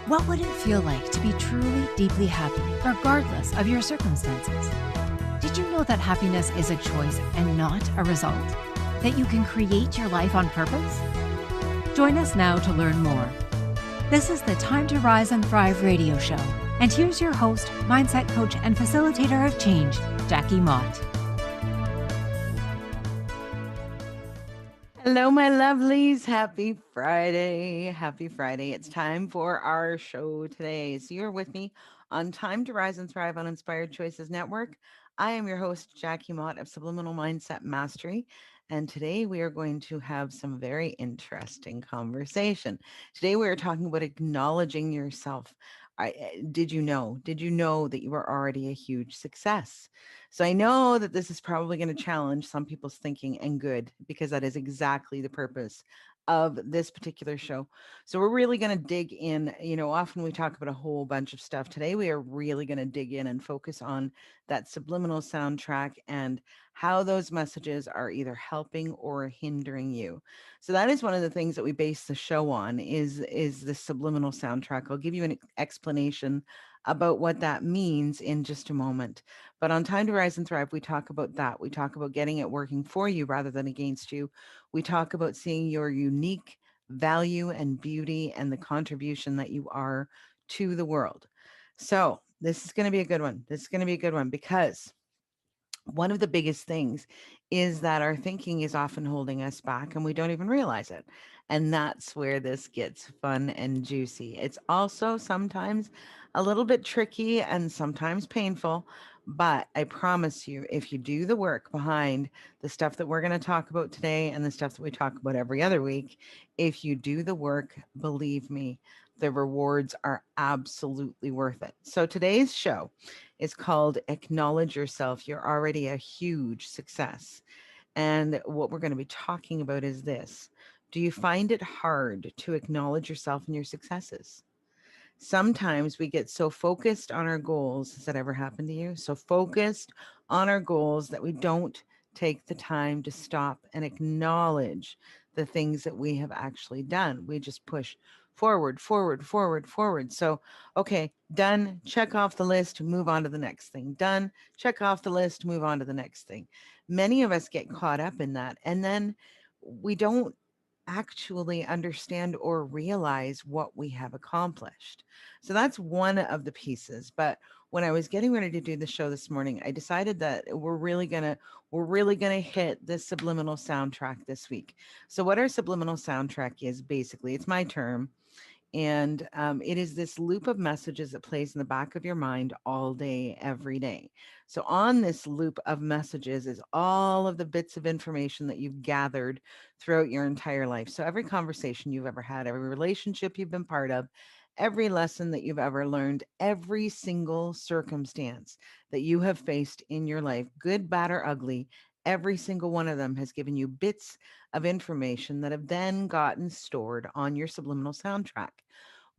What would it feel like to be truly, deeply happy, regardless of your circumstances? Did you know that happiness is a choice and not a result? That you can create your life on purpose? Join us now to learn more. This is the Time to Rise and Thrive radio show. And here's your host, mindset coach, and facilitator of change, Jackie Mott. Hello, my lovelies. Happy Friday. Happy Friday. It's time for our show today. So, you're with me on Time to Rise and Thrive on Inspired Choices Network. I am your host, Jackie Mott of Subliminal Mindset Mastery. And today we are going to have some very interesting conversation. Today we are talking about acknowledging yourself. Did you know? Did you know that you are already a huge success? So I know that this is probably going to challenge some people's thinking, and good, because that is exactly the purpose of this particular show. So we're really going to dig in. Often we talk about a whole bunch of stuff. Today we are really going to dig in and focus on that subliminal soundtrack and how those messages are either helping or hindering you. So that is one of the things that we base the show on is the subliminal soundtrack. I'll give you an explanation about what that means in just a moment. But on Time to Rise and Thrive, we talk about that. We talk about getting it working for you rather than against you. We talk about seeing your unique value and beauty and the contribution that you are to the world. So, this is going to be a good one. This is going to be a good one because one of the biggest things is that our thinking is often holding us back and we don't even realize it. And that's where this gets fun and juicy. It's also sometimes a little bit tricky and sometimes painful, but I promise you, if you do the work behind the stuff that we're going to talk about today and the stuff that we talk about every other week, if you do the work, believe me, the rewards are absolutely worth it. So today's show is called Acknowledge Yourself. You're already a huge success. And what we're going to be talking about is this. Do you find it hard to acknowledge yourself and your successes? Sometimes we get so focused on our goals. Has that ever happened to you? So focused on our goals that we don't take the time to stop and acknowledge the things that we have actually done. We just push forward, forward, forward, forward. So, okay, done, check off the list, move on to the next thing. Done, check off the list, move on to the next thing. Many of us get caught up in that. And then we don't actually understand or realize what we have accomplished. So that's one of the pieces. But when I was getting ready to do the show this morning, I decided that we're really gonna hit the subliminal soundtrack this week. So what our subliminal soundtrack is basically, it's my term, and it is this loop of messages that plays in the back of your mind all day, every day. So, on this loop of messages is all of the bits of information that you've gathered throughout your entire life. So, every conversation you've ever had, every relationship you've been part of, every lesson that you've ever learned, every single circumstance that you have faced in your life, good, bad, or ugly, every single one of them has given you bits of information that have then gotten stored on your subliminal soundtrack.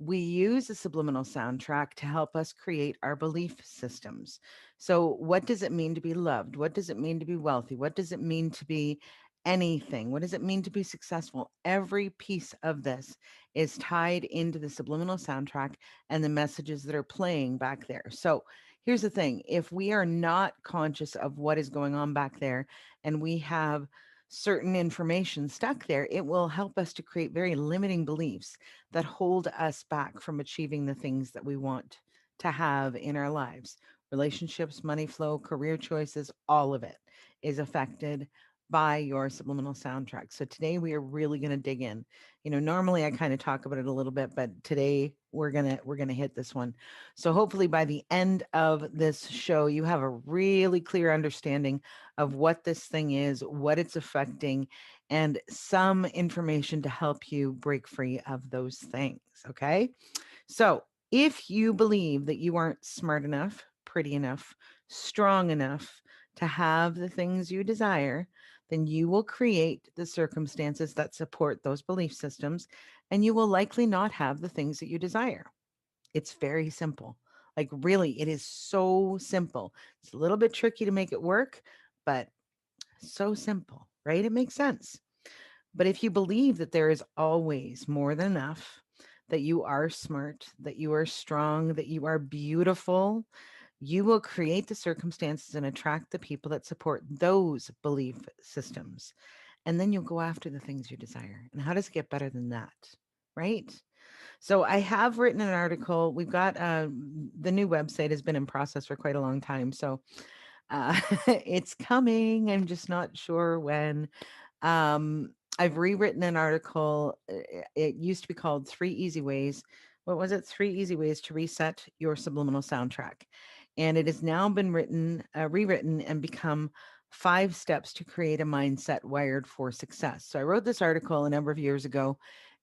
We use the subliminal soundtrack to help us create our belief systems. So, what does it mean to be loved? What does it mean to be wealthy? What does it mean to be anything? What does it mean to be successful? Every piece of this is tied into the subliminal soundtrack and the messages that are playing back there. So, here's the thing, if we are not conscious of what is going on back there and we have certain information stuck there, it will help us to create very limiting beliefs that hold us back from achieving the things that we want to have in our lives. Relationships, money flow, career choices, all of it is affected by your subliminal soundtrack. So today we are really going to dig in. Normally I kind of talk about it a little bit, but today we're going to hit this one. So hopefully by the end of this show you have a really clear understanding of what this thing is, what it's affecting, and some information to help you break free of those things. Okay. So if you believe that you aren't smart enough, pretty enough, strong enough to have the things you desire, then you will create the circumstances that support those belief systems, and you will likely not have the things that you desire. It's very simple. Like, really, it is so simple. It's a little bit tricky to make it work, but so simple, right? It makes sense. But if you believe that there is always more than enough, that you are smart, that you are strong, that you are beautiful, you will create the circumstances and attract the people that support those belief systems. And then you'll go after the things you desire. And how does it get better than that? Right? So I have written an article. We've got the new website has been in process for quite a long time. So it's coming. I'm just not sure when. I've rewritten an article. It used to be called Three Easy Ways. What was it? 3 Easy Ways to Reset Your Subliminal Soundtrack. And it has now been rewritten and become 5 steps to create a mindset wired for success. So I wrote this article a number of years ago,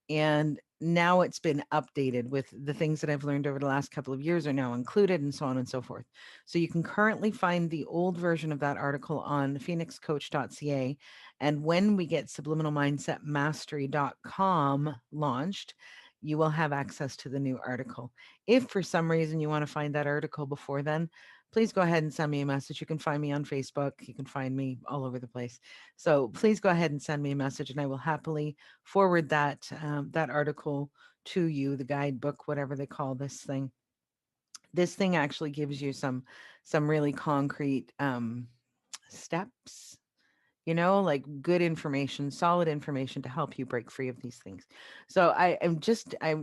and now it's been updated with the things that I've learned over the last couple of years are now included, and so on and so forth. So you can currently find the old version of that article on phoenixcoach.ca. And when we get subliminalmindsetmastery.com launched, you will have access to the new article. If for some reason you want to find that article before then, please go ahead and send me a message. You can find me on Facebook. You can find me all over the place. So please go ahead and send me a message, and I will happily forward that article to you, the guidebook, whatever they call this thing. This thing actually gives you some really concrete steps, like good information, solid information to help you break free of these things. So I've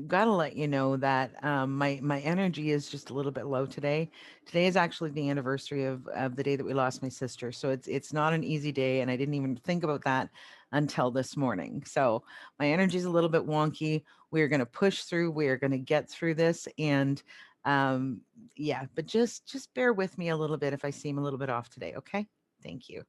got to let you know that my energy is just a little bit low today. Today is actually the anniversary of the day that we lost my sister. So it's not an easy day, and I didn't even think about that until this morning. So my energy is a little bit wonky. We are going to push through. We are going to get through this, and um, yeah, but just bear with me a little bit if I seem a little bit off today. Okay, thank you.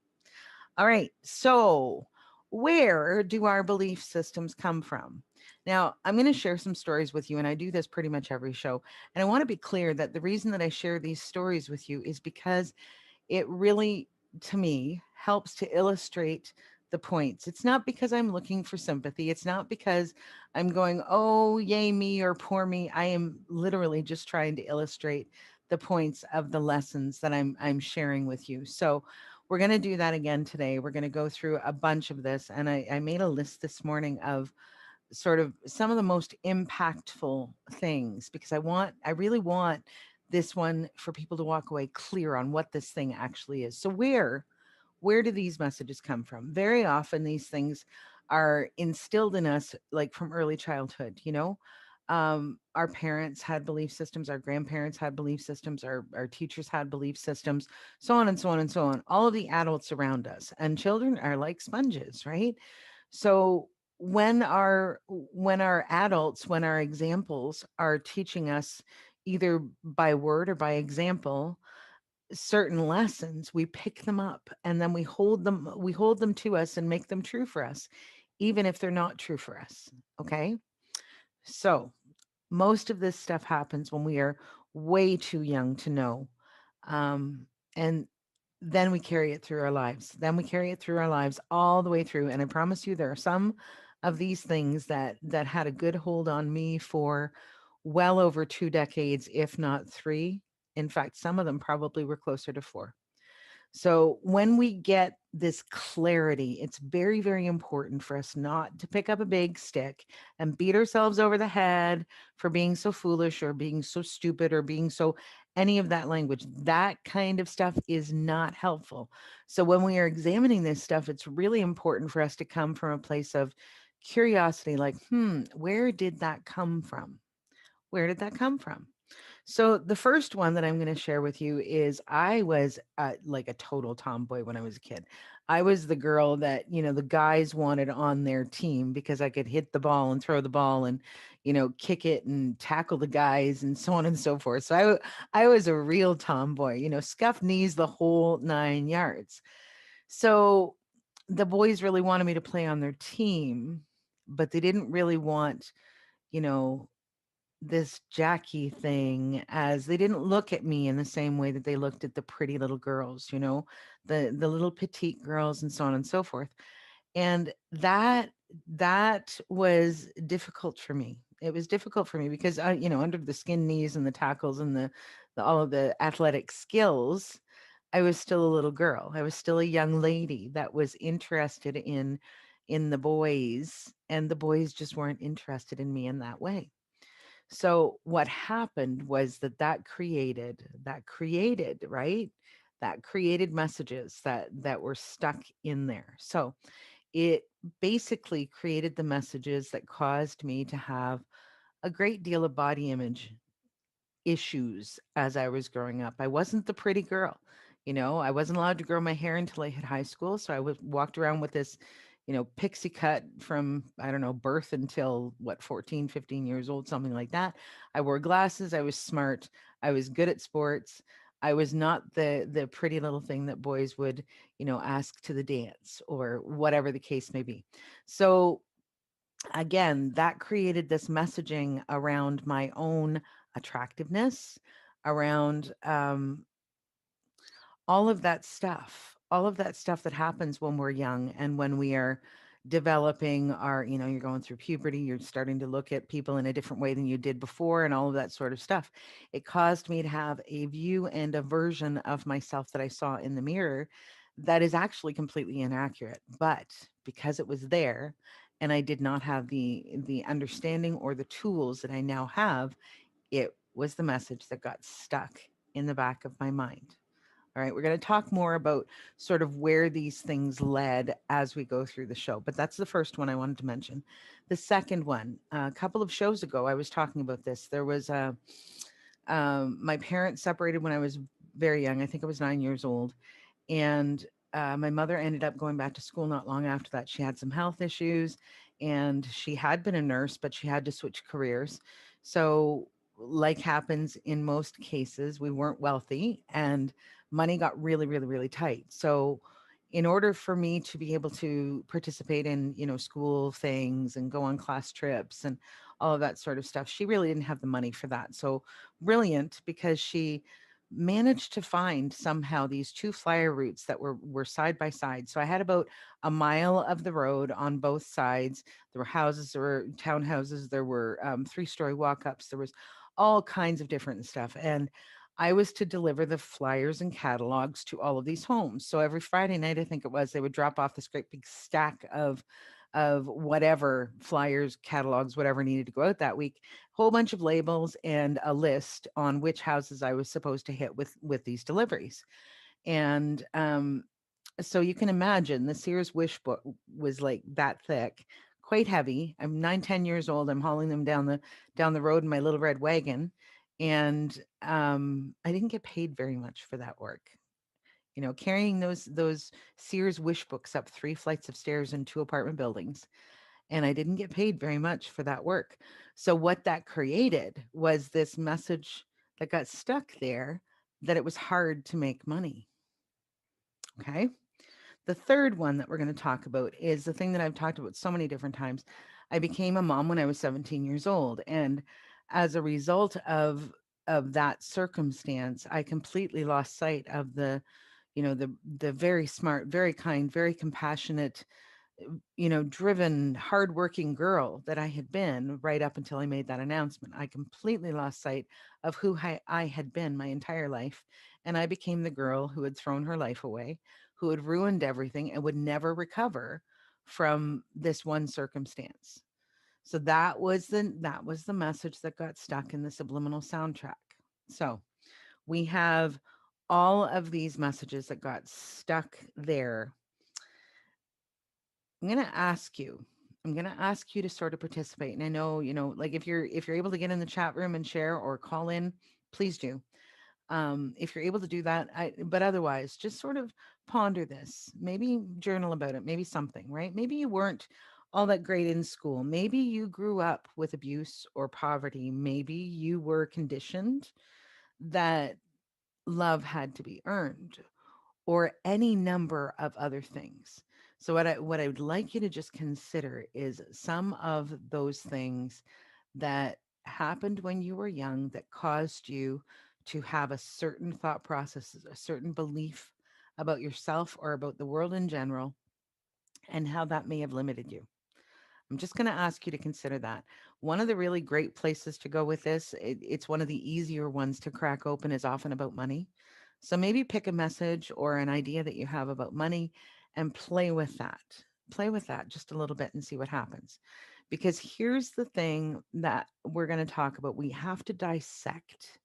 All right. So, where do our belief systems come from? Now, I'm going to share some stories with you, and I do this pretty much every show. And I want to be clear that the reason that I share these stories with you is because it really, to me, helps to illustrate the points. It's not because I'm looking for sympathy. It's not because I'm going, oh, yay, me or poor me. I am literally just trying to illustrate the points of the lessons that I'm sharing with you. So we're going to do that again today. We're going to go through a bunch of this. And I made a list this morning of sort of some of the most impactful things because I really want this one for people to walk away clear on what this thing actually is. So where do these messages come from? Very often these things are instilled in us like from early childhood, our parents had belief systems, our grandparents had belief systems, our teachers had belief systems, so on and so on and so on. All of the adults around us, and children are like sponges, right? So when our examples are teaching us either by word or by example certain lessons, we pick them up and then we hold them to us and make them true for us, even if they're not true for us. Okay. So most of this stuff happens when we are way too young to know. And then we carry it through our lives. Then we carry it through our lives all the way through. And I promise you, there are some of these things that had a good hold on me for well over 2 decades, if not three. In fact, some of them probably were closer to four. So when we get this clarity, it's very, very important for us not to pick up a big stick and beat ourselves over the head for being so foolish or being so stupid or being so any of that language. That kind of stuff is not helpful. So when we are examining this stuff, it's really important for us to come from a place of curiosity, like, where did that come from? Where did that come from? So the first one that I'm going to share with you is I was like a total tomboy when I was a kid. I was the girl that, the guys wanted on their team because I could hit the ball and throw the ball and, kick it and tackle the guys and so on and so forth. So I was a real tomboy, scuffed knees, the whole 9 yards. So the boys really wanted me to play on their team, but they didn't really want, you know, this Jackie thing, as they didn't look at me in the same way that they looked at the pretty little girls, the little petite girls and so on and so forth. And that was difficult for me. It was difficult for me because under the skin knees and the tackles and the all of the athletic skills, I was still a little girl. I was still a young lady that was interested in the boys, and the boys just weren't interested in me in that way. So what happened was that created, right? That created messages that were stuck in there. So it basically created the messages that caused me to have a great deal of body image issues as I was growing up. I wasn't the pretty girl. I wasn't allowed to grow my hair until I hit high school. So I was walked around with this, pixie cut from, I don't know, birth until what, 14, 15 years old, something like that. I wore glasses. I was smart. I was good at sports. I was not the pretty little thing that boys would, ask to the dance or whatever the case may be. So again, that created this messaging around my own attractiveness, around all of that stuff that happens when we're young and when we are developing you're going through puberty, you're starting to look at people in a different way than you did before, and all of that sort of stuff. It caused me to have a view and a version of myself that I saw in the mirror that is actually completely inaccurate. But because it was there, and I did not have the understanding or the tools that I now have, it was the message that got stuck in the back of my mind. All right, we're going to talk more about sort of where these things led as we go through the show, but that's the first one I wanted to mention. The second one, a couple of shows ago, I was talking about this. There was my parents separated when I was very young. I think I was 9 years old, and my mother ended up going back to school not long after that. She had some health issues, and she had been a nurse, but she had to switch careers. So, like happens in most cases, we weren't wealthy, and money got really, really, really tight. So, in order for me to be able to participate in, school things and go on class trips and all of that sort of stuff, she really didn't have the money for that. So, brilliant, because she managed to find somehow these two flyer routes that were side by side. So I had about a mile of the road on both sides. There were houses, there were townhouses, there were three-story walk-ups, there was all kinds of different stuff. And I was to deliver the flyers and catalogs to all of these homes. So every Friday night, I think it was, they would drop off this great big stack of whatever flyers, catalogs, whatever needed to go out that week, whole bunch of labels and a list on which houses I was supposed to hit with these deliveries. And so you can imagine the Sears wish book was like that thick, quite heavy. I'm 9, 10 years old. I'm hauling them down the road in my little red wagon. And I didn't get paid very much for that work. Carrying those Sears wish books up 3 flights of stairs in 2 apartment buildings, and I didn't get paid very much for that work. So what that created was this message that got stuck there, that it was hard to make money. Okay. The third one that we're going to talk about is the thing that I've talked about so many different times. I became a mom when I was 17 years old, and as a result of that circumstance, I completely lost sight of the very smart, very kind, very compassionate, driven, hardworking girl that I had been right up until I made that announcement. I completely lost sight of who I had been my entire life. And I became the girl who had thrown her life away, who had ruined everything and would never recover from this one circumstance. So that was the message that got stuck in the subliminal soundtrack. So we have all of these messages that got stuck there. I'm gonna ask you. I'm gonna ask you to sort of participate. And I know, like if you're able to get in the chat room and share or call in, please do. If you're able to do that, but otherwise, just sort of ponder this. Maybe journal about it. Maybe something, right? Maybe you weren't all that great in school. Maybe you grew up with abuse or poverty. Maybe you were conditioned that love had to be earned, or any number of other things. So what I would like you to just consider is some of those things that happened when you were young that caused you to have a certain thought process, a certain belief about yourself or about the world in general, and how that may have limited you. I'm just going to ask you to consider that. One of the really great places to go with this, it's one of the easier ones to crack open, is often about money. So maybe pick a message or an idea that you have about money and play with that. Play with that just a little bit and see what happens. Because here's the thing that we're going to talk about. We have to dissect,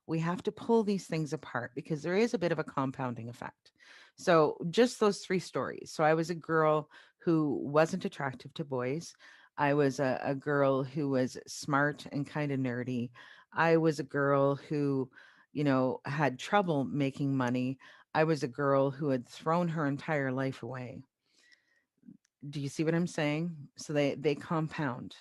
we have to pull these things apart because there is a bit of a compounding effect. So, just those three stories. So, I was a girl who wasn't attractive to boys. I was a girl who was smart and kind of nerdy. I was a girl who, had trouble making money. I was a girl who had thrown her entire life away. Do you see what I'm saying? So they compound,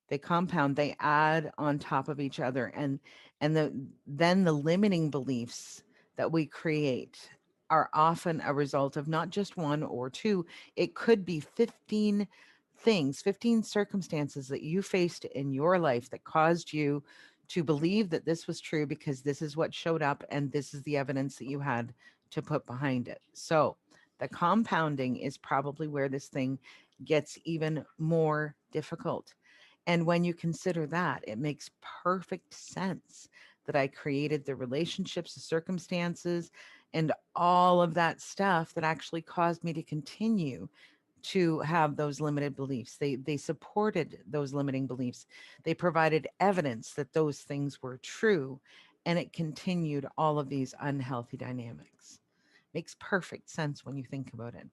they add on top of each other, and then the limiting beliefs that we create are often a result of not just one or two. It could be 15 things, 15 circumstances that you faced in your life that caused you to believe that this was true because this is what showed up and this is the evidence that you had to put behind it. So the compounding is probably where this thing gets even more difficult. And when you consider that, it makes perfect sense that I created the relationships, the circumstances, and all of that stuff that actually caused me to continue to have those limited beliefs. They supported those limiting beliefs. They provided evidence that those things were true, and it continued all of these unhealthy dynamics. Makes perfect sense when you think about it.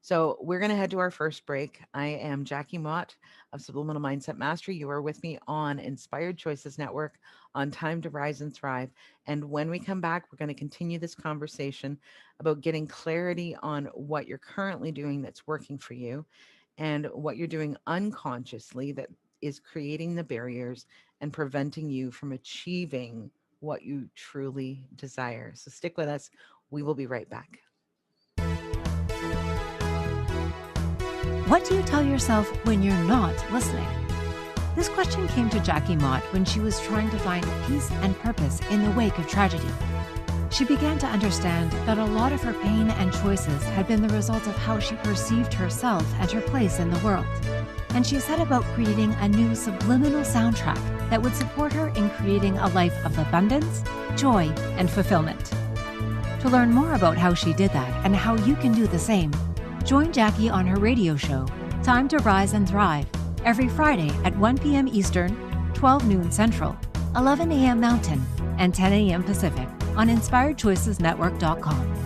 So we're going to head to our first break. I am Jackie Mott of Subliminal Mindset Mastery. You are with me on Inspired Choices Network on Time to Rise and Thrive. And when we come back, we're going to continue this conversation about getting clarity on what you're currently doing that's working for you and what you're doing unconsciously that is creating the barriers and preventing you from achieving what you truly desire. So stick with us. We will be right back. What do you tell yourself when you're not listening? This question came to Jackie Mott when she was trying to find peace and purpose in the wake of tragedy. She began to understand that a lot of her pain and choices had been the result of how she perceived herself and her place in the world. And she set about creating a new subliminal soundtrack that would support her in creating a life of abundance, joy, and fulfillment. To learn more about how she did that and how you can do the same, join Jackie on her radio show, Time to Rise and Thrive, every Friday at 1 p.m. Eastern, 12 noon Central, 11 a.m. Mountain, and 10 a.m. Pacific on InspiredChoicesNetwork.com.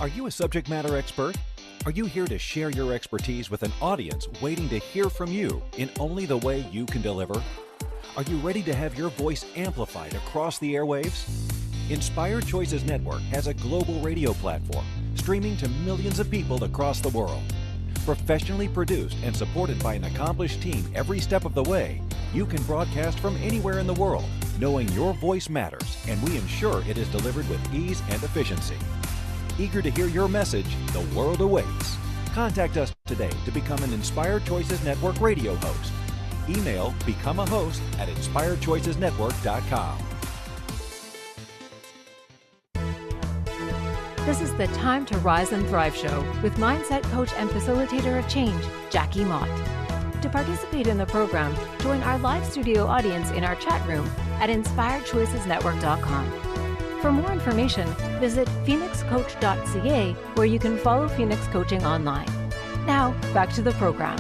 Are you a subject matter expert? Are you here to share your expertise with an audience waiting to hear from you in only the way you can deliver? Are you ready to have your voice amplified across the airwaves? Inspired Choices Network has a global radio platform streaming to millions of people across the world. Professionally produced and supported by an accomplished team every step of the way, you can broadcast from anywhere in the world, knowing your voice matters, and we ensure it is delivered with ease and efficiency. Eager to hear your message, the world awaits. Contact us today to become an Inspired Choices Network radio host. Email become a host at inspiredchoicesnetwork.com. This is the Time to Rise and Thrive show with mindset coach and facilitator of change, Jackie Mott. To participate in the program, join our live studio audience in our chat room at inspiredchoicesnetwork.com. For more information, visit phoenixcoach.ca, where you can follow Phoenix Coaching online. Now, back to the program.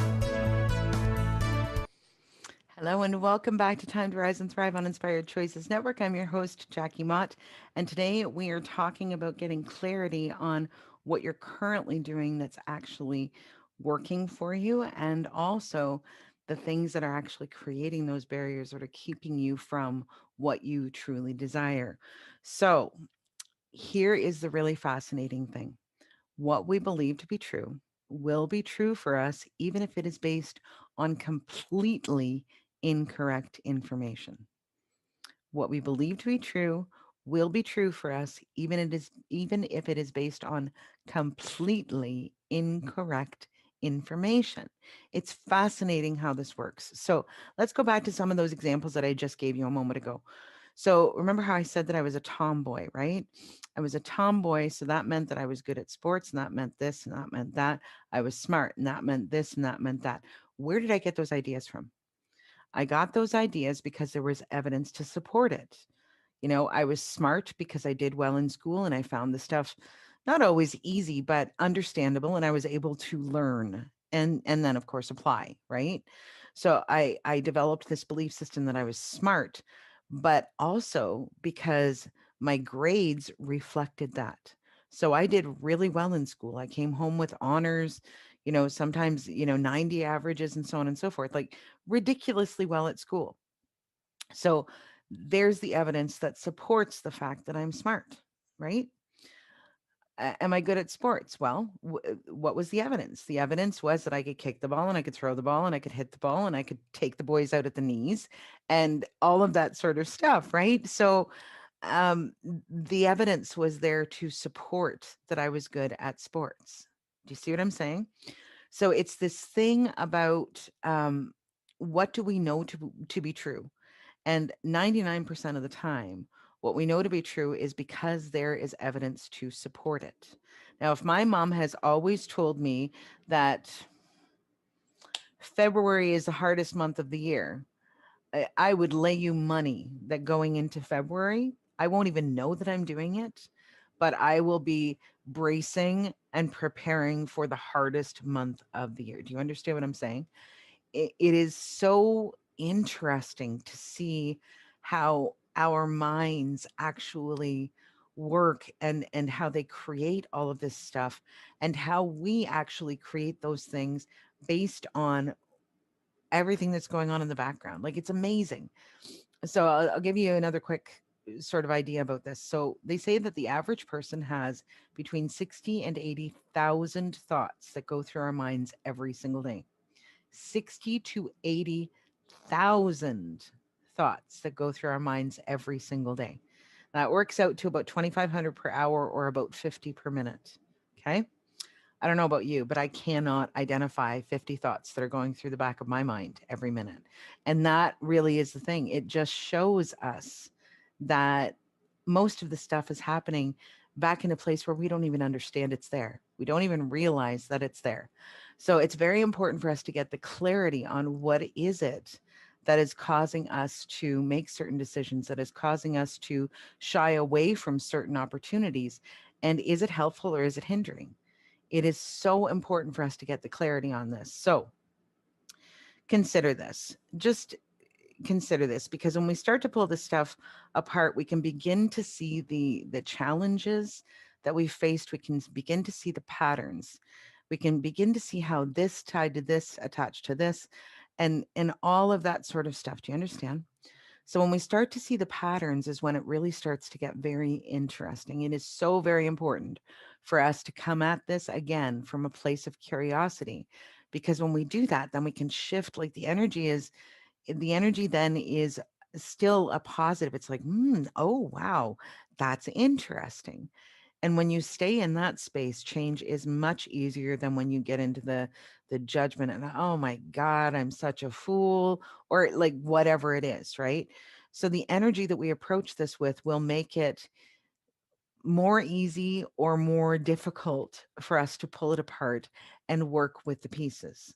Hello and welcome back to Time to Rise and Thrive on Inspired Choices Network. I'm your host, Jackie Mott, and today we are talking about getting clarity on what you're currently doing that's actually working for you, and also the things that are actually creating those barriers that are keeping you from what you truly desire. So, here is the really fascinating thing. What we believe to be true will be true for us, even if it is based on completely incorrect information. What we believe to be true will be true for us, even if it is based on completely incorrect information. It's fascinating how this works. So let's go back to some of those examples that I just gave you a moment ago. So remember how I said that I was a tomboy, right? I was a tomboy, so that meant that I was good at sports, and that meant this, and that meant that. I was smart, and that meant this, and that meant that. Where did I get those ideas from? I got those ideas because there was evidence to support it. I was smart because I did well in school and I found the stuff not always easy, but understandable. And I was able to learn and then of course apply, right? So I developed this belief system that I was smart, but also because my grades reflected that. So I did really well in school. I came home with honors, sometimes, 90 averages and so on and so forth, like ridiculously well at school. So there's the evidence that supports the fact that I'm smart, right? Am I good at sports? Well, what was the evidence? The evidence was that I could kick the ball and I could throw the ball and I could hit the ball and I could take the boys out at the knees and all of that sort of stuff, right? So the evidence was there to support that I was good at sports. Do you see what I'm saying? So it's this thing about what do we know to be true? And 99% of the time, what we know to be true is because there is evidence to support it. Now, if my mom has always told me that February is the hardest month of the year, I would lay you money that going into February, I won't even know that I'm doing it, but I will be bracing and preparing for the hardest month of the year. Do you understand what I'm saying? It is so interesting to see how our minds actually work and how they create all of this stuff and how we actually create those things based on everything that's going on in the background. Like it's amazing. So I'll give you another quick sort of idea about this. So they say that the average person has between 60 and 80,000 thoughts that go through our minds every single day. 60 to 80,000 thoughts that go through our minds every single day. That works out to about 2,500 per hour or about 50 per minute. Okay. I don't know about you, but I cannot identify 50 thoughts that are going through the back of my mind every minute. And that really is the thing. It just shows us that most of the stuff is happening back in a place where we don't even understand it's there. We don't even realize that it's there. So it's very important for us to get the clarity on what is it that is causing us to make certain decisions, that is causing us to shy away from certain opportunities. And is it helpful or is it hindering? It is so important for us to get the clarity on this. So consider this. Just consider this because when we start to pull this stuff apart, we can begin to see the challenges that we faced. We can begin to see the patterns. We can begin to see how this tied to this, attached to this, and all of that sort of stuff. Do you understand? So when we start to see the patterns is when it really starts to get very interesting. It is so very important for us to come at this again from a place of curiosity because when we do that, then we can shift like the energy then is still a positive. It's like, oh wow, that's interesting. And when you stay in that space, change is much easier than when you get into the judgment and oh my God, I'm such a fool, or like whatever it is, right? So the energy that we approach this with will make it more easy or more difficult for us to pull it apart and work with the pieces.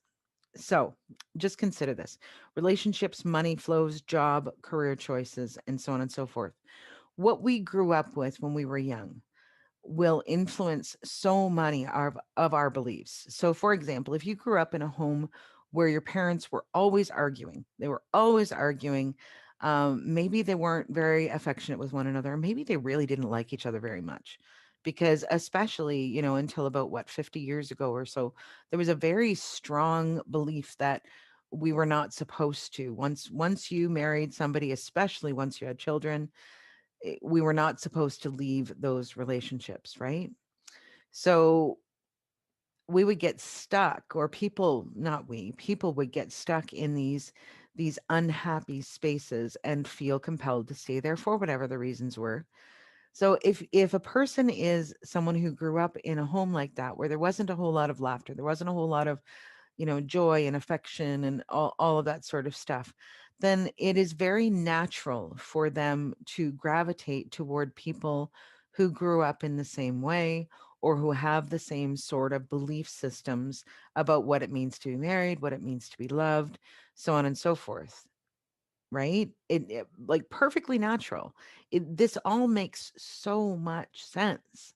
So just consider this: relationships, money flows, job, career choices, and so on and so forth. What we grew up with when we were young will influence so many of our beliefs. So, for example, if you grew up in a home where your parents were always arguing, they were always arguing, maybe they weren't very affectionate with one another, maybe they really didn't like each other very much. Because, especially, until about what, 50 years ago or so, there was a very strong belief that we were not supposed to. Once you married somebody, especially once you had children, we were not supposed to leave those relationships, right? So we would get stuck, or people, not we, people would get stuck in these unhappy spaces and feel compelled to stay there for whatever the reasons were. So if a person is someone who grew up in a home like that where there wasn't a whole lot of laughter, there wasn't a whole lot of joy and affection and all of that sort of stuff, then it is very natural for them to gravitate toward people who grew up in the same way or who have the same sort of belief systems about what it means to be married, what it means to be loved, so on and so forth. right? It like perfectly natural. This all makes so much sense.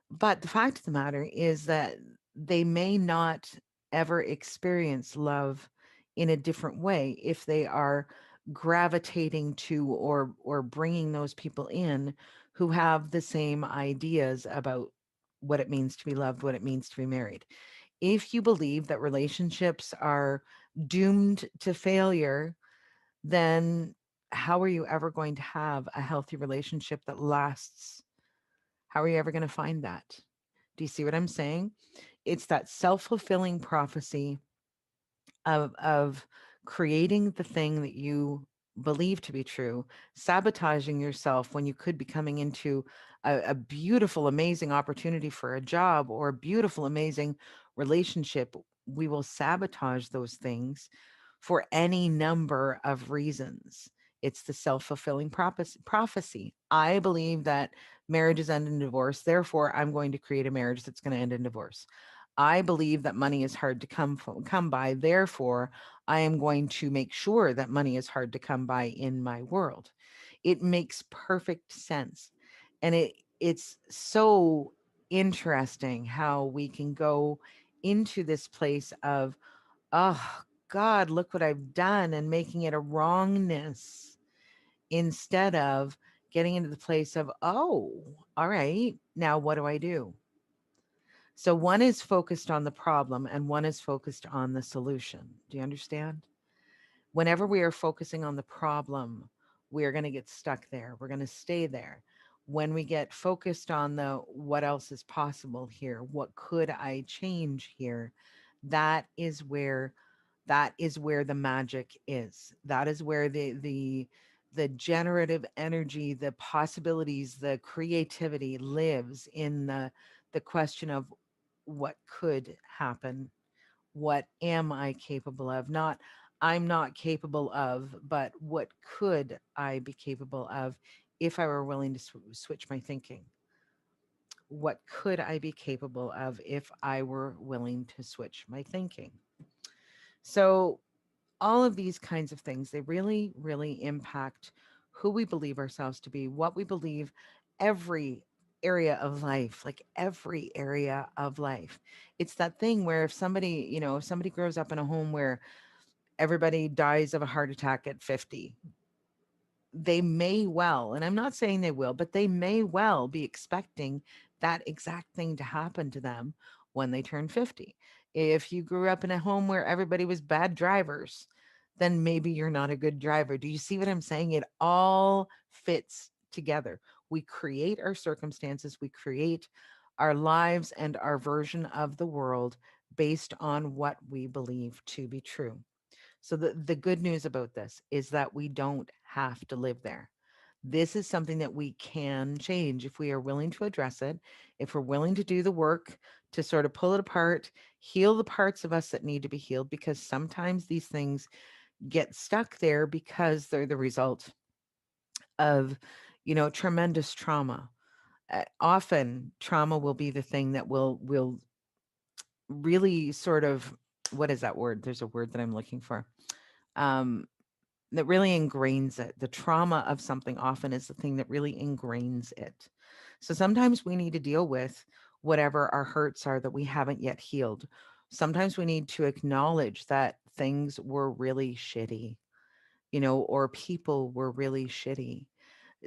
But the fact of the matter is that they may not ever experience love in a different way if they are gravitating to or bringing those people in who have the same ideas about what it means to be loved, what it means to be married. If you believe that relationships are doomed to failure, then how are you ever going to have a healthy relationship that lasts? How are you ever going to find that? Do you see what I'm saying? It's that self-fulfilling prophecy of creating the thing that you believe to be true, sabotaging yourself when you could be coming into a beautiful, amazing opportunity for a job or a beautiful, amazing relationship. We will sabotage those things for any number of reasons. It's the self-fulfilling prophecy. I believe that marriages end in divorce. Therefore, I'm going to create a marriage that's going to end in divorce. I believe that money is hard to come by. Therefore, I am going to make sure that money is hard to come by in my world. It makes perfect sense. And it's so interesting how we can go into this place of, oh God, look what I've done, and making it a wrongness instead of getting into the place of, oh, all right, now what do I do? So one is focused on the problem and one is focused on the solution. Do you understand? Whenever we are focusing on the problem, we are going to get stuck there. We're going to stay there. When we get focused on the what else is possible here, what could I change here, that is where the magic is. That is where the generative energy, the possibilities, the creativity lives in the question of what could happen, what am I capable of? Not I'm not capable of, but what could I be capable of if I were willing to switch my thinking? What could I be capable of if I were willing to switch my thinking? So all of these kinds of things, they really, really impact who we believe ourselves to be, what we believe every area of life, like every area of life. It's that thing where if somebody, if somebody grows up in a home where everybody dies of a heart attack at 50, they may well, and I'm not saying they will, but they may well be expecting that exact thing to happen to them when they turn 50. If you grew up in a home where everybody was bad drivers, then maybe you're not a good driver. Do you see what I'm saying? It all fits together. We create our circumstances, we create our lives and our version of the world based on what we believe to be true. So the good news about this is that we don't have to live there. This is something that we can change if we are willing to address it, if we're willing to do the work to sort of pull it apart, heal the parts of us that need to be healed, because sometimes these things get stuck there because they're the result of, tremendous trauma. Often trauma will be the thing that will really sort of, what is that word? There's a word that I'm looking for. Um, that really ingrains it. The trauma of something often is the thing that really ingrains it. So sometimes we need to deal with whatever our hurts are that we haven't yet healed. Sometimes we need to acknowledge that things were really shitty, or people were really shitty.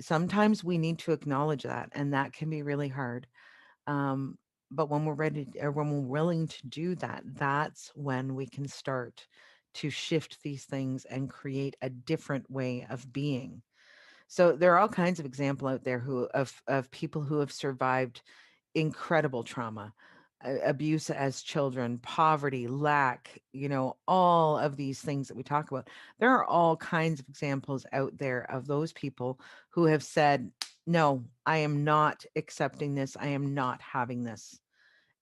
Sometimes we need to acknowledge that, and that can be really hard. Um, but when we're ready, or when we're willing to do that, that's when we can start to shift these things and create a different way of being. So there are all kinds of example out there of people who have survived incredible trauma, abuse as children, poverty, lack, all of these things that we talk about. There are all kinds of examples out there of those people who have said, no, I am not accepting this. I am not having this.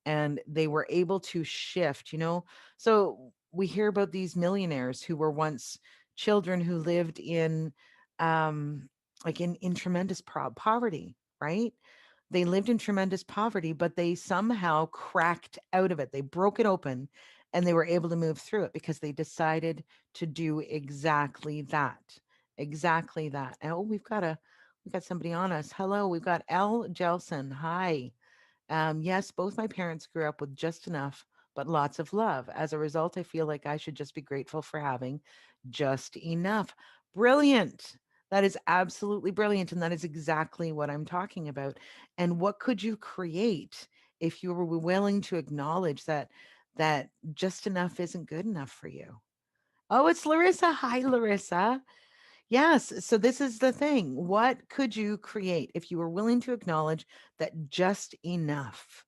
And they were able to shift, So we hear about these millionaires who were once children who lived in, like in tremendous poverty, right? They lived in tremendous poverty, but they somehow cracked out of it. They broke it open and they were able to move through it because they decided to do exactly that. Exactly that. Oh, we've got somebody on us. Hello, we've got L. Jelson. Hi. Yes, both my parents grew up with just enough, but lots of love. As a result, I feel like I should just be grateful for having just enough. Brilliant. That is absolutely brilliant. And that is exactly what I'm talking about. And what could you create if you were willing to acknowledge that just enough isn't good enough for you? Oh, it's Larissa. Hi, Larissa. Yes. So this is the thing. What could you create if you were willing to acknowledge that just enough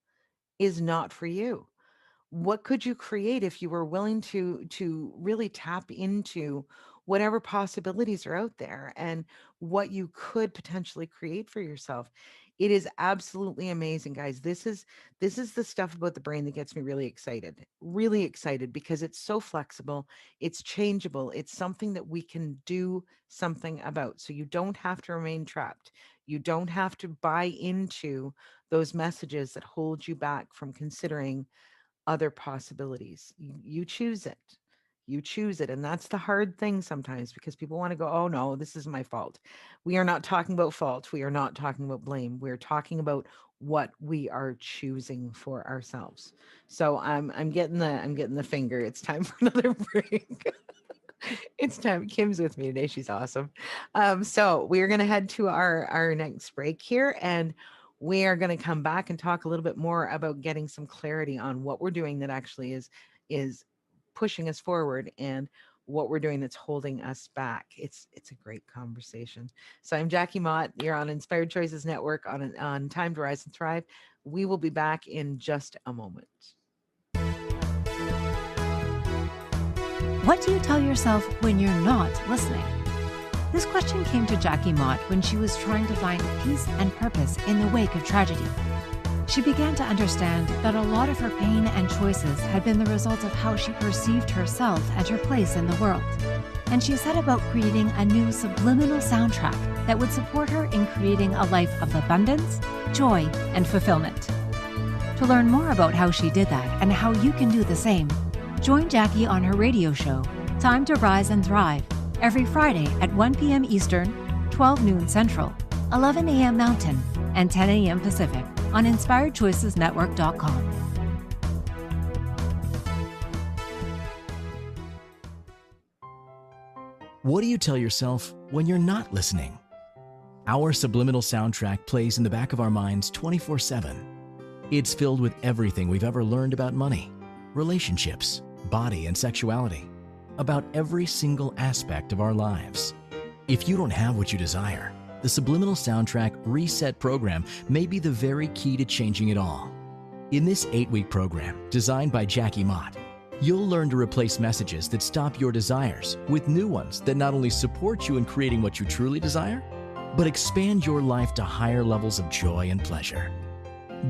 is not for you? What could you create if you were willing to really tap into whatever possibilities are out there and what you could potentially create for yourself? It is absolutely amazing, guys. This is the stuff about the brain that gets me really excited because it's so flexible, it's changeable, it's something that we can do something about. So you don't have to remain trapped, you don't have to buy into those messages that hold you back from considering other possibilities. You choose it. You choose it. And that's the hard thing sometimes because people want to go, oh no, this is my fault. We are not talking about fault. We are not talking about blame. We're talking about what we are choosing for ourselves. So I'm getting the finger. It's time for another break. It's time. Kim's with me today. She's awesome. So we are going to head to our next break here, and we are going to come back and talk a little bit more about getting some clarity on what we're doing that actually is pushing us forward and what we're doing that's holding us back. It's a great conversation. So I'm Jackie Mott. You're on Inspired Choices Network on Time to Rise and Thrive. We will be back in just a moment. What do you tell yourself when you're not listening? This question came to Jackie Mott when she was trying to find peace and purpose in the wake of tragedy. She began to understand that a lot of her pain and choices had been the result of how she perceived herself and her place in the world. And she set about creating a new subliminal soundtrack that would support her in creating a life of abundance, joy, and fulfillment. To learn more about how she did that and how you can do the same, join Jackie on her radio show, Time to Rise and Thrive, every Friday at 1 p.m. Eastern, 12 noon Central, 11 a.m. Mountain, and 10 a.m. Pacific on InspiredChoicesNetwork.com. What do you tell yourself when you're not listening? Our subliminal soundtrack plays in the back of our minds 24/7. It's filled with everything we've ever learned about money, relationships, body, and sexuality, about every single aspect of our lives. If you don't have what you desire, the Subliminal Soundtrack Reset program may be the very key to changing it all. In this 8-week program, designed by Jackie Mott, you'll learn to replace messages that stop your desires with new ones that not only support you in creating what you truly desire, but expand your life to higher levels of joy and pleasure.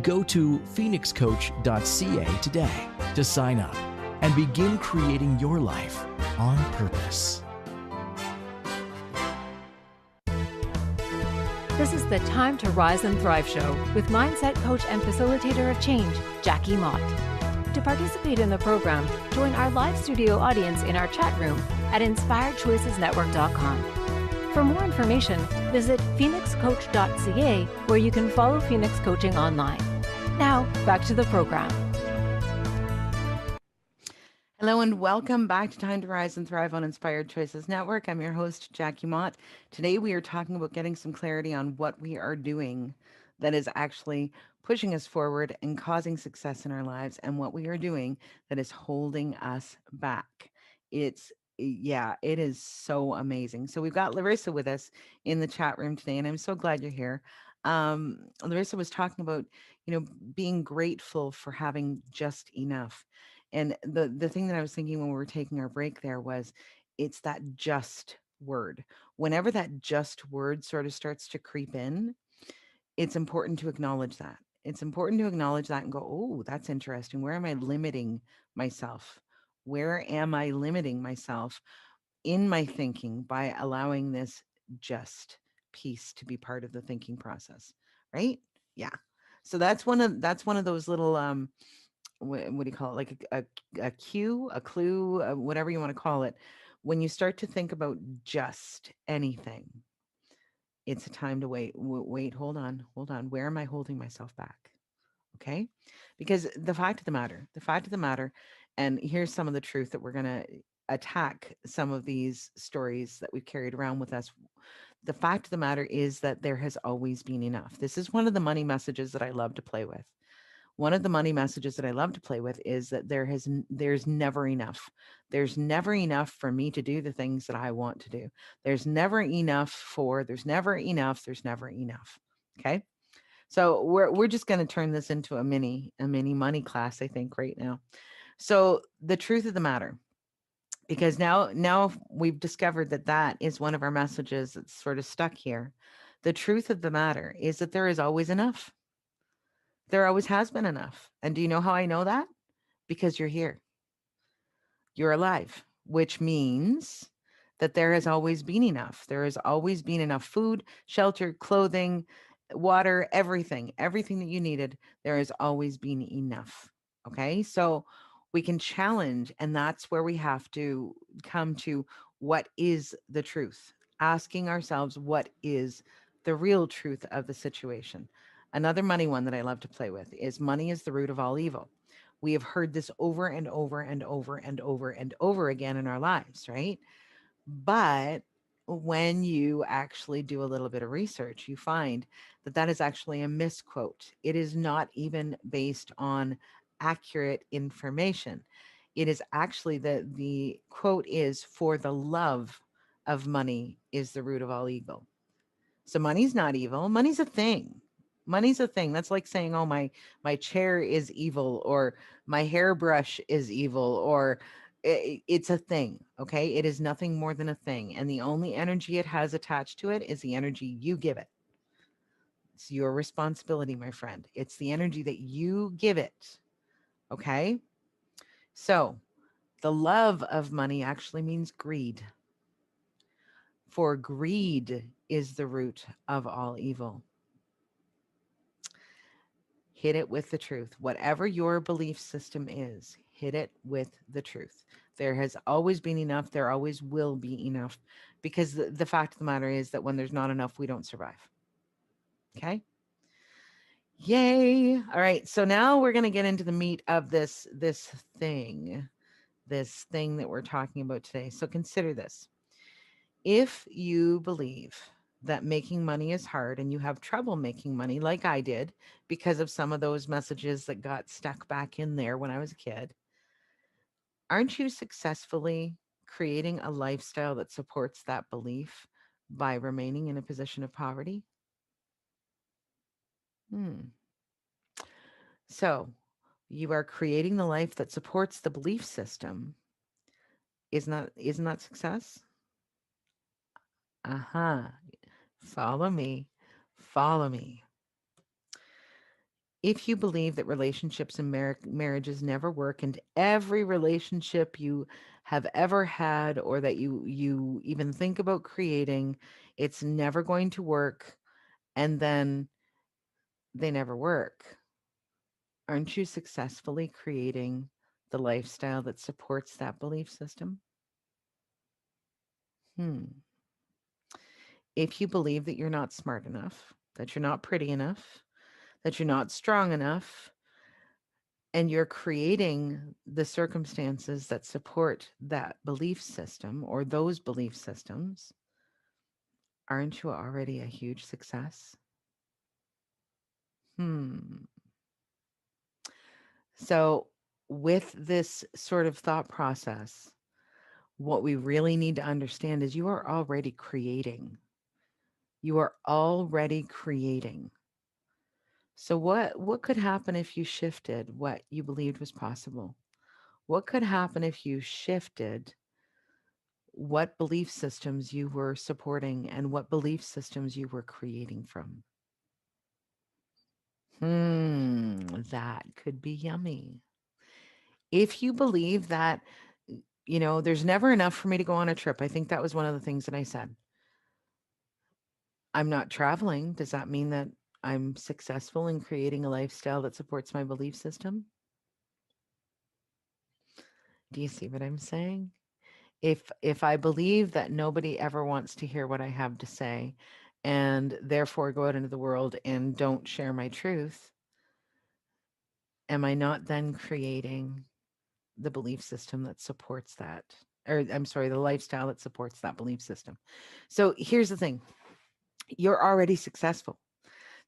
Go to phoenixcoach.ca today to sign up and begin creating your life on purpose. This is the Time to Rise and Thrive show with mindset coach and facilitator of change, Jackie Mott. To participate in the program, join our live studio audience in our chat room at InspiredChoicesNetwork.com. For more information, visit phoenixcoach.ca, where you can follow Phoenix Coaching online. Now, back to the program. Hello and welcome back to Time to Rise and Thrive on Inspired Choices Network. I'm your host, Jackie Mott. Today we are talking about getting some clarity on what we are doing that is actually pushing us forward and causing success in our lives, and what we are doing that is holding us back. Yeah, it is so amazing. So we've got Larissa with us in the chat room today, and I'm so glad you're here. Larissa was talking about, being grateful for having just enough. And the thing that I was thinking when we were taking our break there was, it's that just word. Whenever that just word sort of starts to creep in, it's important to acknowledge that. It's important to acknowledge that and go, oh, that's interesting. Where am I limiting myself? Where am I limiting myself in my thinking by allowing this just piece to be part of the thinking process? Right? Yeah. So that's one of those little what do you call it? Like a cue, a clue, whatever you want to call it. When you start to think about just anything, it's a time to wait. Wait, hold on. Where am I holding myself back? Okay. Because the fact of the matter, and here's some of the truth that we're going to attack some of these stories that we've carried around with us. The fact of the matter is that there has always been enough. This is one of the money messages that I love to play with. One of the money messages that I love to play with is that there's never enough. There's never enough for me to do the things that I want to do. There's never enough, there's never enough. Okay? So we're just going to turn this into a mini money class, I think, right now. So the truth of the matter, because now we've discovered that that is one of our messages that's sort of stuck here. The truth of the matter is that there is always enough. There always has been enough. And do you know how I know that? Because you're here. You're alive, which means that there has always been enough. There has always been enough food, shelter, clothing, water, everything that you needed. There has always been enough. Okay. So we can challenge, and that's where we have to come to what is the truth, asking ourselves what is the real truth of the situation. Another money one that I love to play with is money is the root of all evil. We have heard this over and over and over and over and over again in our lives, right? But when you actually do a little bit of research, you find that that is actually a misquote. It is not even based on accurate information. It is actually the quote is, for the love of money is the root of all evil. So money's not evil. Money's a thing. Money's a thing. That's like saying, "Oh, my chair is evil," or "My hairbrush is evil," or it's a thing. Okay, it is nothing more than a thing, and the only energy it has attached to it is the energy you give it. It's your responsibility, my friend. It's the energy that you give it. Okay, so the love of money actually means greed. For greed is the root of all evil. Hit it with the truth. Whatever your belief system is, hit it with the truth. There has always been enough. There always will be enough, because the fact of the matter is that when there's not enough, we don't survive. Okay. Yay. All right. So now we're going to get into the meat of thing, this thing that we're talking about today. So consider this. If you believe that making money is hard and you have trouble making money, like I did, because of some of those messages that got stuck back in there when I was a kid, aren't you successfully creating a lifestyle that supports that belief by remaining in a position of poverty? Hmm. So you are creating the life that supports the belief system. Isn't that success? Uh-huh. Follow me. Follow me. If you believe that relationships and marriages never work, and every relationship you have ever had, or that you even think about creating, it's never going to work, and then they never work, aren't you successfully creating the lifestyle that supports that belief system? Hmm. If you believe that you're not smart enough, that you're not pretty enough, that you're not strong enough, and you're creating the circumstances that support that belief system or those belief systems, aren't you already a huge success? Hmm. So, with this sort of thought process, what we really need to understand is you are already creating. You are already creating. So what could happen if you shifted what you believed was possible? What could happen if you shifted what belief systems you were supporting and what belief systems you were creating from? That could be yummy. If you believe that, there's never enough for me to go on a trip. I think that was one of the things that I said. I'm not traveling. Does that mean that I'm successful in creating a lifestyle that supports my belief system? Do you see what I'm saying? If I believe that nobody ever wants to hear what I have to say, and therefore go out into the world and don't share my truth, am I not then creating the belief system that supports that? Or I'm sorry, the lifestyle that supports that belief system. So here's the thing. You're already successful.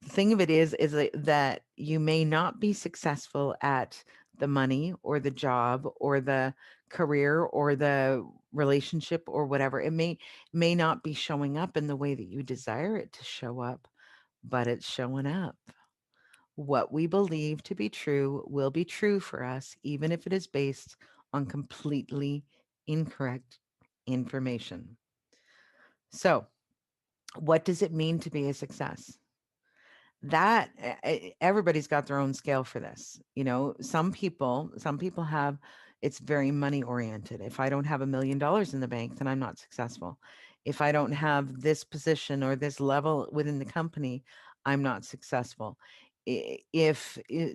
The thing of it is that you may not be successful at the money or the job or the career or the relationship or whatever. It may not be showing up in the way that you desire it to show up, but it's showing up. What we believe to be true will be true for us, even if it is based on completely incorrect information. So, what does it mean to be a success? That everybody's got their own scale for this. You know, some people have, it's very money oriented. If I don't have $1 million in the bank, then I'm not successful. If I don't have this position or this level within the company, I'm not successful.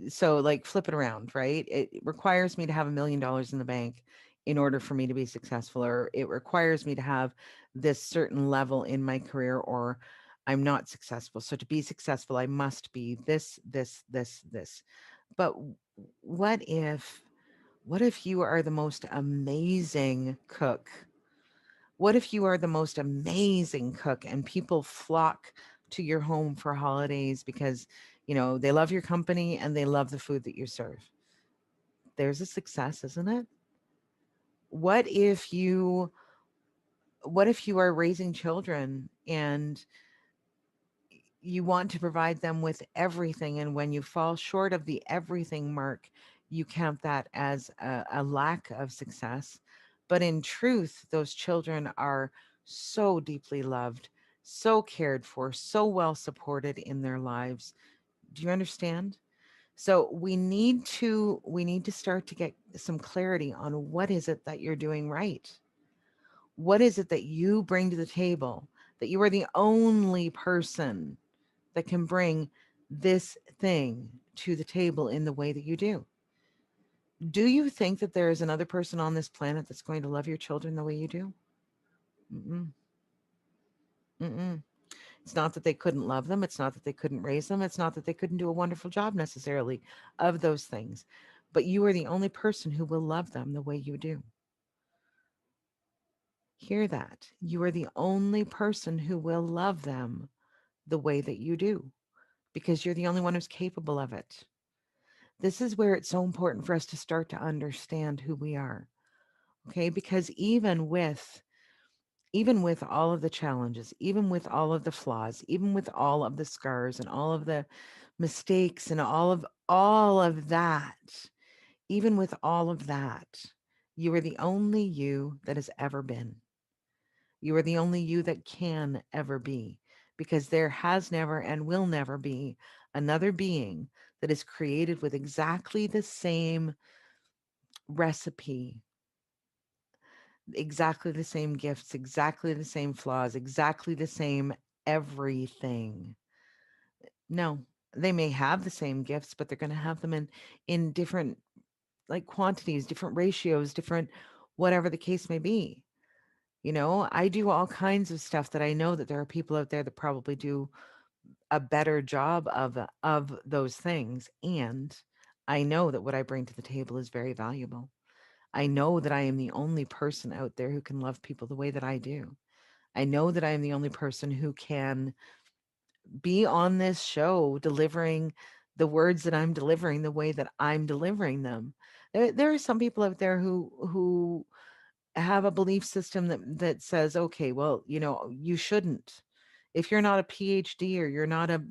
So like flip it around, right? It requires me to have $1 million in the bank in order for me to be successful, or it requires me to have this certain level in my career, or I'm not successful. So to be successful, I must be this, this, this, this. But what if, what if you are the most amazing cook? What if you are the most amazing cook and people flock to your home for holidays because, they love your company and they love the food that you serve? There's a success, isn't it? What if you what if you are raising children and you want to provide them with everything, and when you fall short of the everything mark, you count that as a lack of success? But in truth, those children are so deeply loved, so cared for, so well supported in their lives. Do you understand? So we need to start to get some clarity on what is it that you're doing right. What is it that you bring to the table, that you are the only person that can bring this thing to the table in the way that you do? Do you think that there is another person on this planet that's going to love your children the way you do? Mm-mm, mm-mm. It's not that they couldn't love them. It's not that they couldn't raise them. It's not that they couldn't do a wonderful job necessarily of those things. But you are the only person who will love them the way you do. Hear that. You are the only person who will love them the way that you do, because you're the only one who's capable of it. This is where it's so important for us to start to understand who we are. Okay? Because even with all of the challenges, even with all of the flaws, even with all of the scars and all of the mistakes and all of that, even with all of that, you are the only you that has ever been. You are the only you that can ever be, because there has never and will never be another being that is created with exactly the same recipe, exactly the same gifts, exactly the same flaws, exactly the same everything. No, they may have the same gifts, but they're going to have them in different, like, quantities, different ratios, different, whatever the case may be. I do all kinds of stuff that I know that there are people out there that probably do a better job of those things, and I know that what I bring to the table is very valuable. I know that I am the only person out there who can love people the way that I do. I know that I am the only person who can be on this show delivering the words that I'm delivering the way that I'm delivering them. There are some people out there who have a belief system that says, okay, well, you shouldn't. If you're not a PhD, or you're not a,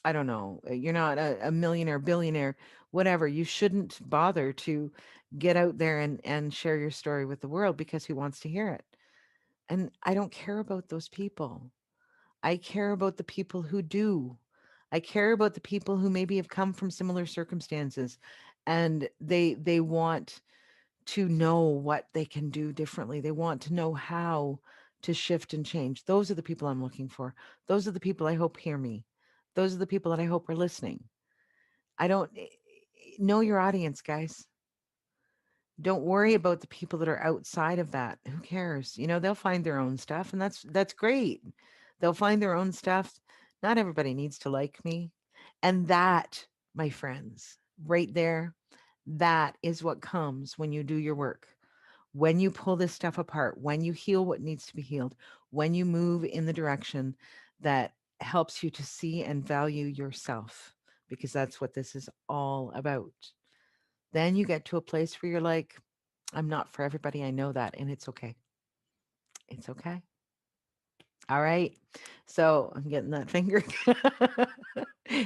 I don't know, you're not a millionaire, billionaire, whatever, you shouldn't bother to get out there and share your story with the world, because who wants to hear it? And I don't care about those people. I care about the people who do. I care about the people who maybe have come from similar circumstances, and they want to know what they can do differently. They want to know how to shift and change. Those are the people I'm looking for. Those are the people I hope hear me. Those are the people that I hope are listening. I don't know your audience, guys. Don't worry about the people that are outside of that. Who cares? They'll find their own stuff, and that's great. They'll find their own stuff. Not everybody needs to like me. And that, my friends, right there, that is what comes when you do your work. When you pull this stuff apart, when you heal what needs to be healed, when you move in the direction that helps you to see and value yourself, because that's what this is all about. Then you get to a place where you're like, I'm not for everybody. I know that. And it's okay. It's okay. All right. So I'm getting that finger.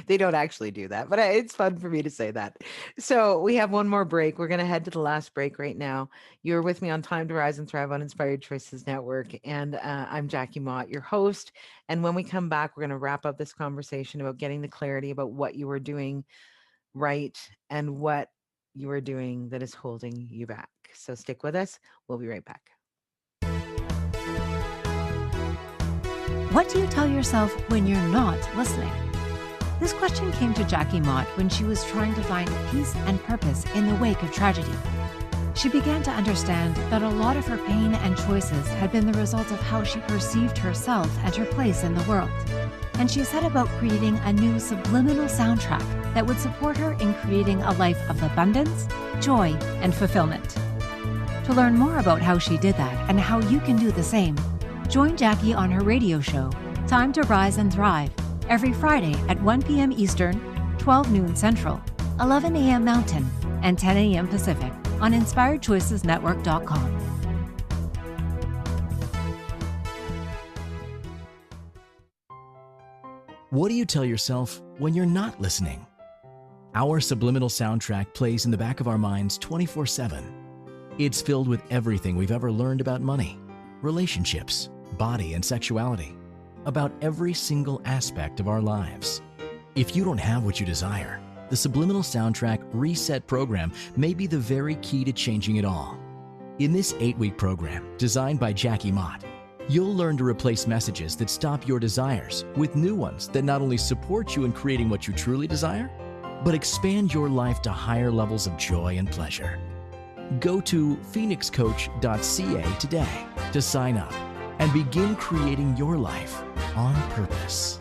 They don't actually do that, but it's fun for me to say that. So we have one more break. We're going to head to the last break right now. You're with me on Time to Rise and Thrive on Inspired Choices Network. And I'm Jackie Mott, your host. And when we come back, we're going to wrap up this conversation about getting the clarity about what you are doing right and what you are doing that is holding you back. So stick with us. We'll be right back. What do you tell yourself when you're not listening? This question came to Jackie Mott when she was trying to find peace and purpose in the wake of tragedy. She began to understand that a lot of her pain and choices had been the result of how she perceived herself and her place in the world. And she set about creating a new subliminal soundtrack that would support her in creating a life of abundance, joy, and fulfillment. To learn more about how she did that and how you can do the same, join Jackie on her radio show, Time to Rise and Thrive, every Friday at 1 p.m. Eastern, 12 noon Central, 11 a.m. Mountain, and 10 a.m. Pacific on InspiredChoicesNetwork.com. What do you tell yourself when you're not listening? Our subliminal soundtrack plays in the back of our minds 24/7. It's filled with everything we've ever learned about money, relationships, body, and sexuality, about every single aspect of our lives. If you don't have what you desire, the Subliminal Soundtrack Reset program may be the very key to changing it all. In this 8-week program, designed by Jackie Mott, you'll learn to replace messages that stop your desires with new ones that not only support you in creating what you truly desire, but expand your life to higher levels of joy and pleasure. Go to phoenixcoach.ca today to sign up and begin creating your life on purpose.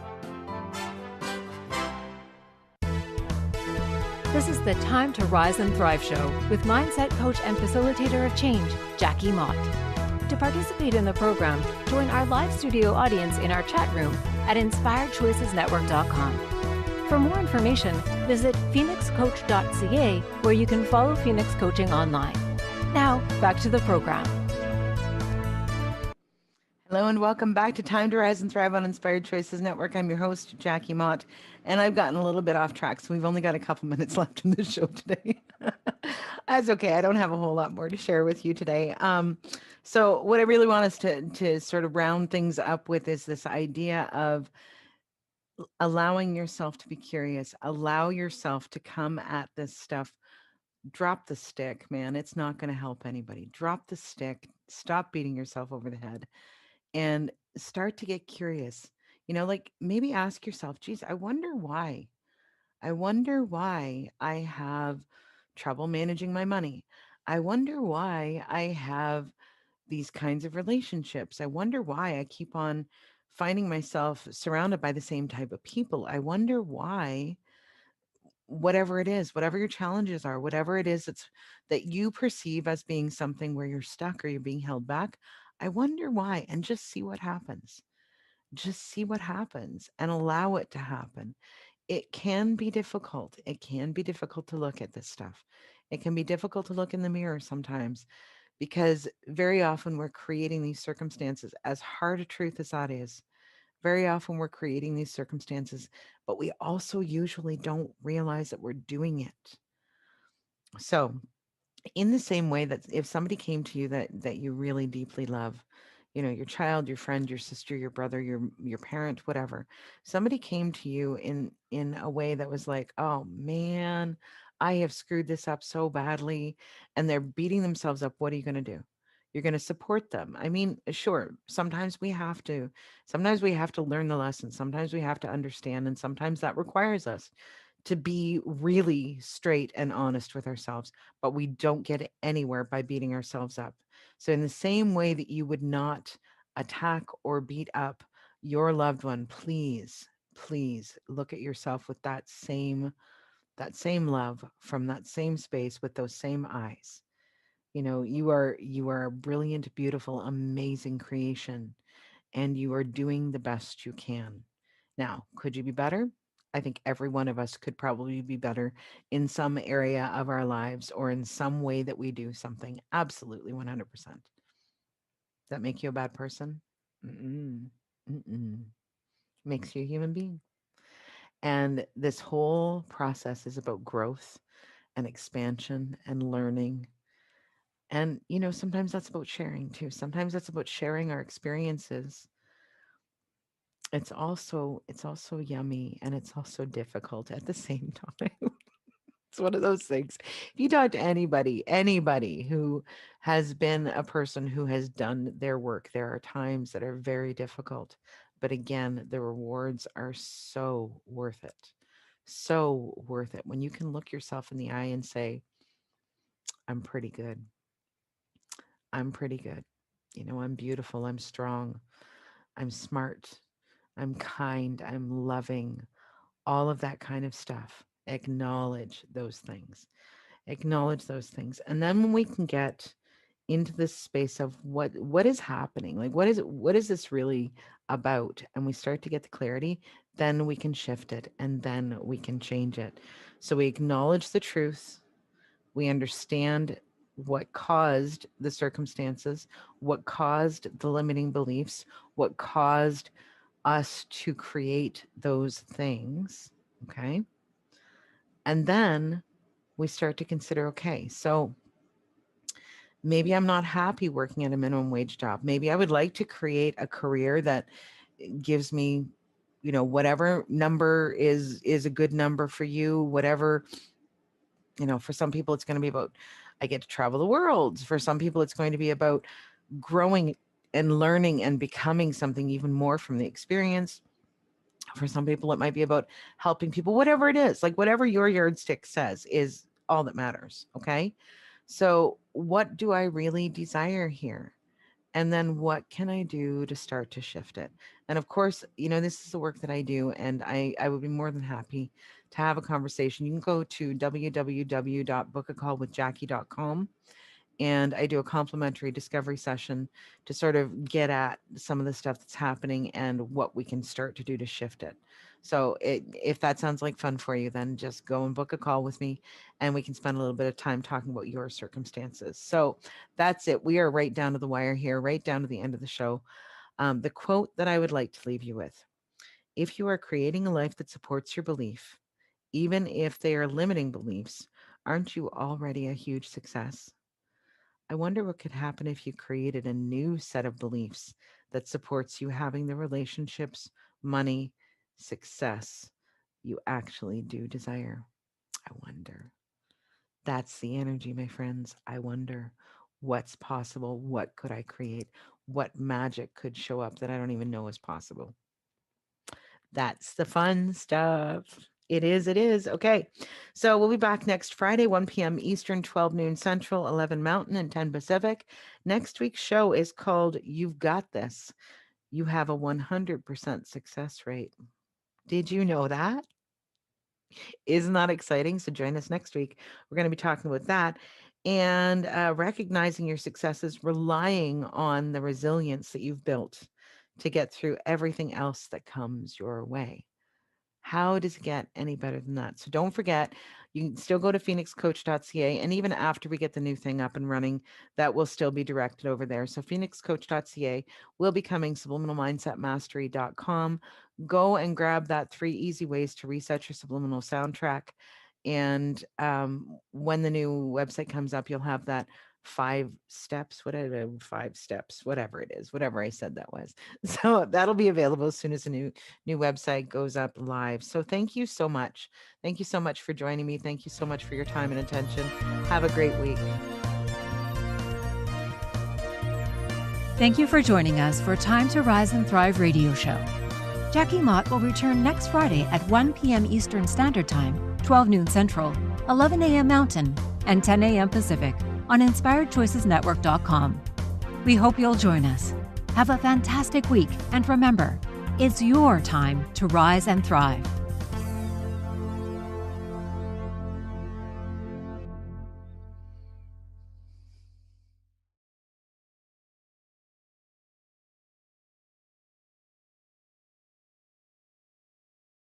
This is the Time to Rise and Thrive show with mindset coach and facilitator of change, Jackie Mott. To participate in the program, join our live studio audience in our chat room at InspiredChoicesNetwork.com. For more information, visit phoenixcoach.ca, where you can follow Phoenix Coaching online. Now, back to the program. Hello and welcome back to Time to Rise and Thrive on Inspired Choices Network. I'm your host, Jackie Mott, and I've gotten a little bit off track, so we've only got a couple minutes left in the show today. That's okay. I don't have a whole lot more to share with you today. So what I really want us to sort of round things up with is this idea of allowing yourself to be curious, allow yourself to come at this stuff. Drop the stick, man. It's not going to help anybody. Drop the stick. Stop beating yourself over the head and start to get curious. Like maybe ask yourself, geez, I wonder why. I wonder why I have trouble managing my money. I wonder why I have these kinds of relationships. I wonder why I keep on finding myself surrounded by the same type of people. I wonder why, whatever it is, whatever your challenges are, whatever it is that you perceive as being something where you're stuck or you're being held back. I wonder why, and just see what happens. Just see what happens and allow it to happen. It can be difficult. It can be difficult to look at this stuff. It can be difficult to look in the mirror sometimes because very often we're creating these circumstances, as hard a truth as that is. Very often we're creating these circumstances, but we also usually don't realize that we're doing it. So, in the same way that if somebody came to you that you really deeply love, your child, your friend, your sister, your brother, your parent, whatever, somebody came to you in a way that was like, oh man, I have screwed this up so badly, and they're beating themselves up, what are you going to do? You're going to support them. I mean, sure, sometimes we have to learn the lesson, sometimes we have to understand, and sometimes that requires us to be really straight and honest with ourselves, but we don't get anywhere by beating ourselves up. So, in the same way that you would not attack or beat up your loved one, please, please look at yourself with that same love from that same space with those same eyes. You are a brilliant, beautiful, amazing creation, and you are doing the best you can. Now, could you be better? I think every one of us could probably be better in some area of our lives or in some way that we do something. Absolutely, 100%. Does that make you a bad person? Mm-mm. Mm-mm. Makes you a human being. And this whole process is about growth and expansion and learning. And, sometimes that's about sharing too. Sometimes that's about sharing our experiences. It's also yummy and it's also difficult at the same time. It's one of those things. If you talk to anybody who has been a person who has done their work, there are times that are very difficult. But again, the rewards are so worth it. So worth it. When you can look yourself in the eye and say, I'm pretty good. I'm pretty good. I'm beautiful. I'm strong. I'm smart. I'm kind. I'm loving. All of that kind of stuff. Acknowledge those things. Acknowledge those things. And then when we can get into this space of what is happening, like what is this really about, and we start to get the clarity, then we can shift it and then we can change it. So we acknowledge the truth, we understand what caused the circumstances, what caused the limiting beliefs, what caused us to create those things. Okay. And then we start to consider, okay, so maybe I'm not happy working at a minimum wage job. Maybe I would like to create a career that gives me, whatever number is a good number for you, whatever, for some people it's going to be about, I get to travel the world. For some people it's going to be about growing and learning and becoming something even more from the experience. For some people it might be about helping people, whatever it is, like whatever your yardstick says is all that matters. Okay. So what do I really desire here? And then what can I do to start to shift it? And of course, this is the work that I do, and I would be more than happy to have a conversation. You can go to www.bookacallwithjackie.com, and I do a complimentary discovery session to sort of get at some of the stuff that's happening and what we can start to do to shift it. So if that sounds like fun for you, then just go and book a call with me and we can spend a little bit of time talking about your circumstances. So that's it. We are right down to the wire here, right down to the end of the show. The quote that I would like to leave you with: if you are creating a life that supports your belief, even if they are limiting beliefs, aren't you already a huge success? I wonder what could happen if you created a new set of beliefs that supports you having the relationships, money, success you actually do desire. I wonder. That's the energy, my friends. I wonder what's possible. What could I create? What magic could show up that I don't even know is possible? That's the fun stuff. It is. It is. Okay. So we'll be back next Friday, 1 p.m. Eastern, 12 noon Central, 11 Mountain, and 10 Pacific. Next week's show is called You've Got This. You have a 100% success rate. Did you know that? Isn't that exciting? So join us next week. We're going to be talking about that and recognizing your successes, relying on the resilience that you've built to get through everything else that comes your way. How does it get any better than that? So don't forget, you can still go to phoenixcoach.ca. And even after we get the new thing up and running, that will still be directed over there. So phoenixcoach.ca will be coming subliminalmindsetmastery.com. Go and grab that 3 easy ways to reset your subliminal soundtrack. And when the new website comes up, you'll have that 5 steps, whatever, 5 steps, whatever it is, whatever I said that was. So that'll be available as soon as the new website goes up live. So thank you so much. Thank you so much for joining me. Thank you so much for your time and attention. Have a great week. Thank you for joining us for Time to Rise and Thrive radio show. Jackie Mott will return next Friday at 1 p.m. Eastern Standard Time 12 noon Central, 11 a.m. Mountain, and 10 a.m. Pacific on InspiredChoicesNetwork.com. We hope you'll join us. Have a fantastic week, and remember, it's your time to rise and thrive.